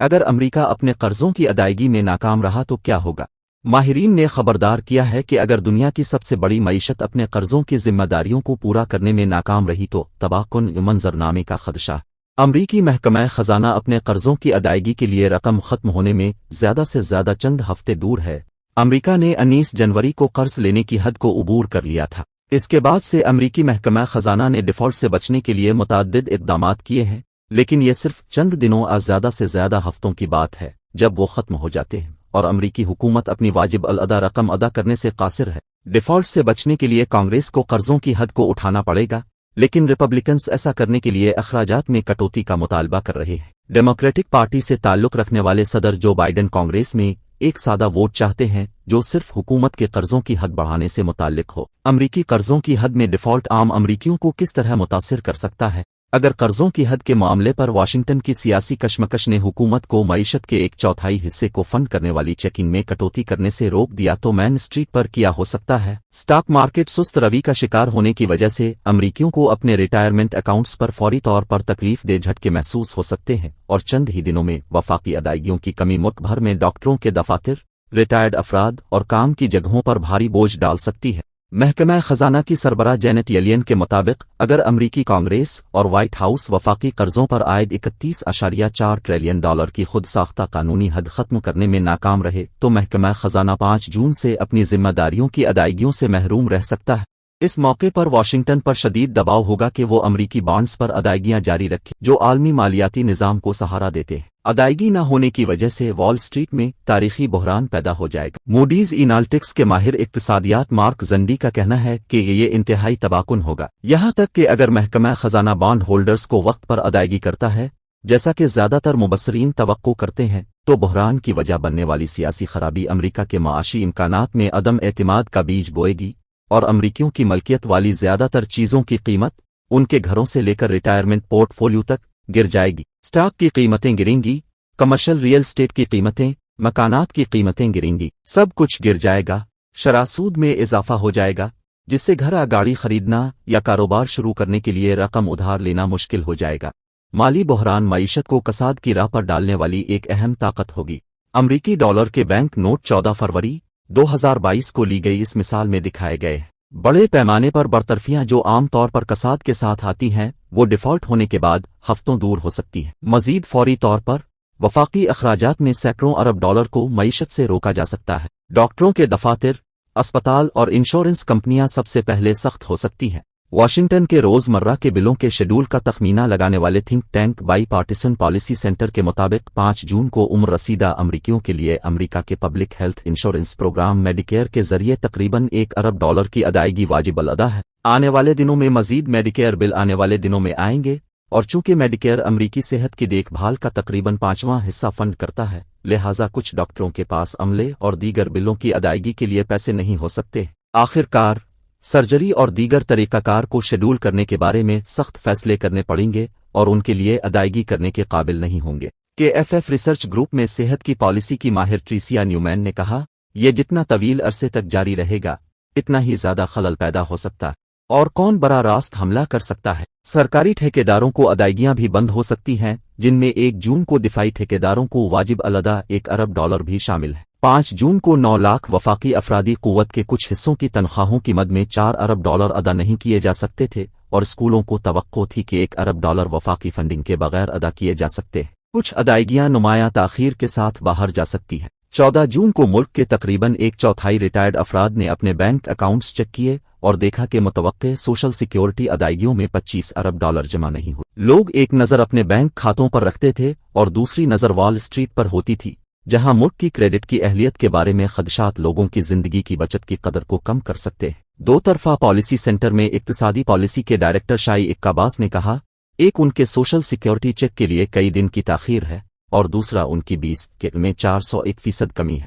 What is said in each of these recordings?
اگر امریکہ اپنے قرضوں کی ادائیگی میں ناکام رہا تو کیا ہوگا؟ ماہرین نے خبردار کیا ہے کہ اگر دنیا کی سب سے بڑی معیشت اپنے قرضوں کی ذمہ داریوں کو پورا کرنے میں ناکام رہی تو تباہ کن منظرنامے کا خدشہ۔ امریکی محکمہ خزانہ اپنے قرضوں کی ادائیگی کے لیے رقم ختم ہونے میں زیادہ سے زیادہ چند ہفتے دور ہے۔ امریکہ نے 19 جنوری کو قرض لینے کی حد کو عبور کر لیا تھا۔ اس کے بعد سے امریکی محکمہ خزانہ نے ڈیفالٹ سے بچنے کے لیے متعدد اقدامات کیے ہیں، لیکن یہ صرف چند دنوں اور زیادہ سے زیادہ ہفتوں کی بات ہے جب وہ ختم ہو جاتے ہیں اور امریکی حکومت اپنی واجب الادا رقم ادا کرنے سے قاصر ہے۔ ڈیفالٹ سے بچنے کے لیے کانگریس کو قرضوں کی حد کو اٹھانا پڑے گا، لیکن ریپبلکنز ایسا کرنے کے لیے اخراجات میں کٹوتی کا مطالبہ کر رہے ہیں۔ ڈیموکریٹک پارٹی سے تعلق رکھنے والے صدر جو بائیڈن کانگریس میں ایک سادہ ووٹ چاہتے ہیں جو صرف حکومت کے قرضوں کی حد بڑھانے سے متعلق ہو۔ امریکی قرضوں کی حد میں ڈیفالٹ عام امریکیوں کو کس طرح متاثر کر سکتا ہے؟ اگر قرضوں کی حد کے معاملے پر واشنگٹن کی سیاسی کشمکش نے حکومت کو معیشت کے 1/4 حصے کو فنڈ کرنے والی چیکنگ میں کٹوتی کرنے سے روک دیا تو مین اسٹریٹ پر کیا ہو سکتا ہے؟ اسٹاک مارکیٹ سست روی کا شکار ہونے کی وجہ سے امریکیوں کو اپنے ریٹائرمنٹ اکاؤنٹس پر فوری طور پر تکلیف دہ جھٹکے محسوس ہو سکتے ہیں، اور چند ہی دنوں میں وفاقی ادائیگیوں کی کمی ملک بھر میں ڈاکٹروں کے دفاتر، ریٹائرڈ افراد اور کام کی جگہوں پر بھاری بوجھ ڈال سکتی ہے۔ محکمہ خزانہ کی سربراہ جینٹ یلین کے مطابق اگر امریکی کانگریس اور وائٹ ہاؤس وفاقی قرضوں پر عائد 31.4 ٹریلین ڈالر کی خود ساختہ قانونی حد ختم کرنے میں ناکام رہے تو محکمہ خزانہ 5 جون سے اپنی ذمہ داریوں کی ادائیگیوں سے محروم رہ سکتا ہے۔ اس موقع پر واشنگٹن پر شدید دباؤ ہوگا کہ وہ امریکی بانڈز پر ادائیگیاں جاری رکھے جو عالمی مالیاتی نظام کو سہارا دیتے ہیں۔ ادائیگی نہ ہونے کی وجہ سے وال سٹریٹ میں تاریخی بحران پیدا ہو جائے گا۔ موڈیز اینالٹکس کے ماہر اقتصادیات مارک زنڈی کا کہنا ہے کہ یہ انتہائی تباہ کن ہوگا، یہاں تک کہ اگر محکمہ خزانہ بانڈ ہولڈرز کو وقت پر ادائیگی کرتا ہے جیسا کہ زیادہ تر مبصرین توقع کرتے ہیں تو بحران کی وجہ بننے والی سیاسی خرابی امریکہ کے معاشی امکانات میں عدم اعتماد کا بیج بوئے گی، اور امریکیوں کی ملکیت والی زیادہ تر چیزوں کی قیمت ان کے گھروں سے لے کر ریٹائرمنٹ پورٹ فولیو تک گر جائے گی۔ سٹاک کی قیمتیں گریں گی، کمرشل ریل اسٹیٹ کی قیمتیں، مکانات کی قیمتیں گریں گی، سب کچھ گر جائے گا۔ شرح سود میں اضافہ ہو جائے گا جس سے گھر یا گاڑی خریدنا یا کاروبار شروع کرنے کے لیے رقم ادھار لینا مشکل ہو جائے گا۔ مالی بحران معیشت کو کساد کی راہ پر ڈالنے والی ایک اہم طاقت ہوگی۔ امریکی ڈالر کے بینک نوٹ 14 فروری 2022 کو لی گئی اس مثال میں دکھائے گئے ہیں۔ بڑے پیمانے پر برطرفیاں جو عام طور پر کساد کے ساتھ آتی ہیں وہ ڈیفالٹ ہونے کے بعد ہفتوں دور ہو سکتی ہیں۔ مزید فوری طور پر وفاقی اخراجات میں سینکڑوں ارب ڈالر کو معیشت سے روکا جا سکتا ہے۔ ڈاکٹروں کے دفاتر، اسپتال اور انشورنس کمپنیاں سب سے پہلے سخت ہو سکتی ہیں۔ واشنگٹن کے روزمرہ کے بلوں کے شیڈول کا تخمینہ لگانے والے think tank Bipartisan Policy Center کے مطابق 5 جون کو عمر رسیدہ امریکیوں کے لیے امریکہ کے public health insurance program Medicare کے ذریعے تقریباً 1 ارب ڈالر کی ادائیگی واجب الادا ہے۔ آنے والے دنوں میں مزید میڈیکیئر بل آنے والے دنوں میں آئیں گے، اور چونکہ میڈیکیئر امریکی صحت کی دیکھ بھال کا تقریباً 5واں حصہ فنڈ کرتا ہے، لہٰذا کچھ ڈاکٹروں کے پاس عملے اور دیگر بلوں کی ادائیگی کے لیے پیسے نہیں ہو سکتے۔ آخر کار سرجری اور دیگر طریقہ کار کو شیڈول کرنے کے بارے میں سخت فیصلے کرنے پڑیں گے اور ان کے لیے ادائیگی کرنے کے قابل نہیں ہوں گے۔ KFF ریسرچ گروپ میں صحت کی پالیسی کی ماہر ٹریسیا نیومین نے کہا، یہ جتنا طویل عرصے تک جاری رہے گا اتنا ہی زیادہ خلل پیدا ہو سکتا ہے، اور کون براہ راست حملہ کر سکتا ہے؟ سرکاری ٹھیکیداروں کو ادائیگیاں بھی بند ہو سکتی ہیں، جن میں 1 جون کو دفاعی ٹھیکیداروں کو واجب الادا 1 ارب ڈالر بھی شامل ہے۔ 5 جون کو 9 لاکھ وفاقی افرادی قوت کے کچھ حصوں کی تنخواہوں کی مد میں 4 ارب ڈالر ادا نہیں کیے جا سکتے تھے، اور اسکولوں کو توقع تھی کہ 1 ارب ڈالر وفاقی فنڈنگ کے بغیر ادا کیے جا سکتے ہیں۔ کچھ ادائیگیاں نمایاں تاخیر کے ساتھ باہر جا سکتی ہیں۔ 14 جون کو ملک کے تقریباً 1/4 ریٹائرڈ افراد نے اپنے بینک اکاؤنٹس چیک کیے اور دیکھا کہ متوقع سوشل سیکیورٹی ادائیگیوں میں 25 ارب ڈالر جمع نہیں ہوئے۔ لوگ ایک نظر اپنے بینک کھاتوں پر رکھتے تھے اور دوسری نظر وال سٹریٹ پر ہوتی تھی، جہاں ملک کی کریڈٹ کی اہلیت کے بارے میں خدشات لوگوں کی زندگی کی بچت کی قدر کو کم کر سکتے ہیں۔ 2 طرفہ پالیسی سینٹر میں اقتصادی پالیسی کے ڈائریکٹر شائی اقباس نے کہا، ایک ان کے سوشل سیکیورٹی چیک کے لیے کئی دن کی تاخیر ہے، اور دوسرا ان کی 20 میں 401% کمی ہے،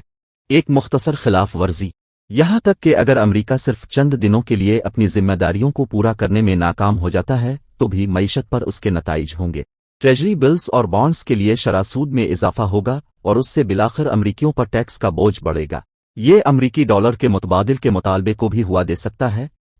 ایک مختصر خلاف ورزی۔ یہاں تک کہ اگر امریکہ صرف چند دنوں کے لیے اپنی ذمہ داریوں کو پورا کرنے میں ناکام ہو جاتا ہے تو بھی معیشت پر اس کے نتائج ہوں گے۔ ٹریجری بلز اور بانڈز کے لیے شرح سود میں اضافہ ہوگا اور اس سے بالآخر امریکیوں پر ٹیکس کا بوجھ بڑھے گا۔ یہ امریکی ڈالر کے متبادل کے مطالبے کو بھی ہوا دے سکتا ہے،